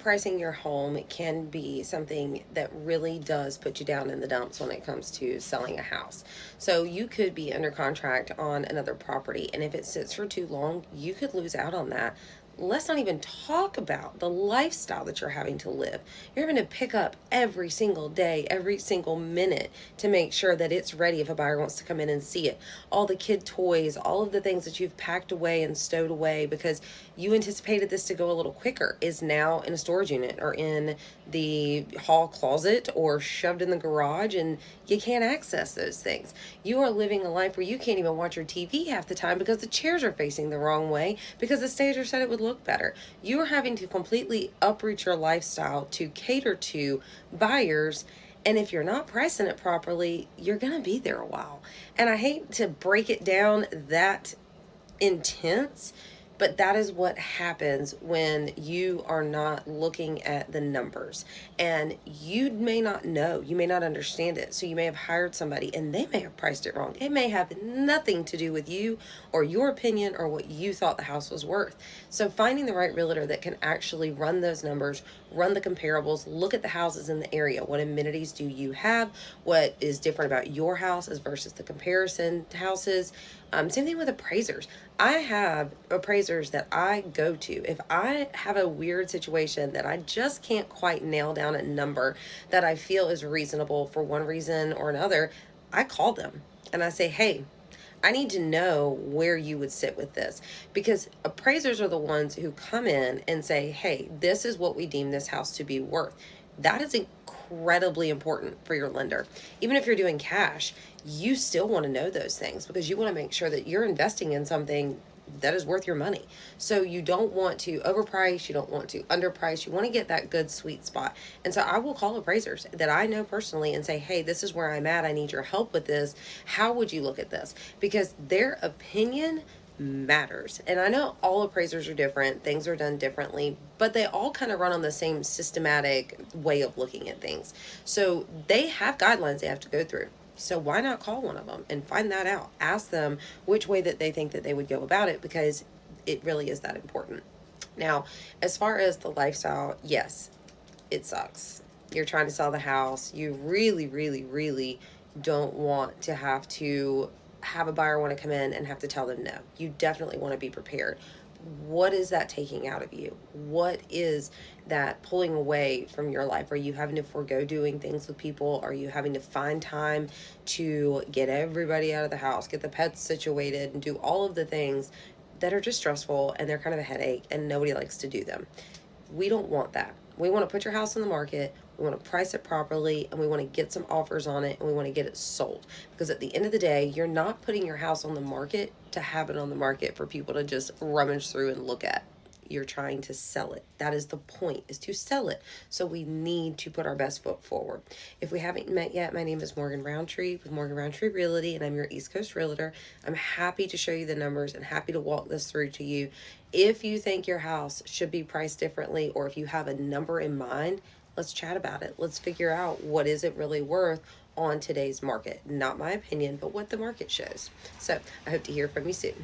overpricing your home can be something that really does put you down in the dumps when it comes to selling a house. So you could be under contract on another property, and if it sits for too long, you could lose out on that. Let's not even talk about the lifestyle that you're having to live. You're having to pick up every single day, every single minute to make sure that it's ready if a buyer wants to come in and see it. All the kid toys, all of the things that you've packed away and stowed away because you anticipated this to go a little quicker is now in a storage unit or in the hall closet or shoved in the garage, and you can't access those things. You are living a life where you can't even watch your TV half the time because the chairs are facing the wrong way because the stager said it would look better. You are having to completely uproot your lifestyle to cater to buyers. And if you're not pricing it properly, you're going to be there a while. And I hate to break it down that intense, but that is what happens when you are not looking at the numbers. And you may not know, you may not understand it. So you may have hired somebody and they may have priced it wrong. It may have nothing to do with you or your opinion or what you thought the house was worth. So finding the right realtor that can actually run those numbers, run the comparables, look at the houses in the area. What amenities do you have? What is different about your house as versus the comparison houses? Same thing with appraisers. I have appraisers that I go to. If I have a weird situation that I just can't quite nail down a number that I feel is reasonable for one reason or another, I call them and I say, hey, I need to know where you would sit with this, because appraisers are the ones who come in and say, hey, this is what we deem this house to be worth. That is incredibly important for your lender. Even if you're doing cash, you still want to know those things because you want to make sure that you're investing in something that is worth your money. So you don't want to overprice, you don't want to underprice, you want to get that good sweet spot. And so I will call appraisers that I know personally and say, hey, this is where I'm at, I need your help with this. How would you look at this? Because their opinion matters. And I know all appraisers are different, things are done differently, but they all kind of run on the same systematic way of looking at things. So they have guidelines they have to go through. So why not call one of them and find that out? Ask them which way that they think that they would go about it, because it really is that important. Now, as far as the lifestyle, yes, it sucks. You're trying to sell the house. You really, really, really don't want to have a buyer want to come in and have to tell them no. You definitely want to be prepared. What is that taking out of you? What is that pulling away from your life? Are you having to forego doing things with people? Are you having to find time to get everybody out of the house, get the pets situated, and do all of the things that are just stressful and they're kind of a headache and nobody likes to do them? We don't want that. We want to put your house on the market, we want to price it properly, and we want to get some offers on it, and we want to get it sold. Because at the end of the day, you're not putting your house on the market to have it on the market for people to just rummage through and look at. You're trying to sell it. That is the point, is to sell it. So we need to put our best foot forward. If we haven't met yet, my name is Morgan Rountree with Morgan Rountree Realty, and I'm your East Coast Realtor. I'm happy to show you the numbers and happy to walk this through to you. If you think your house should be priced differently, or if you have a number in mind, let's chat about it. Let's figure out what is it really worth on today's market. Not my opinion, but what the market shows. So I hope to hear from you soon.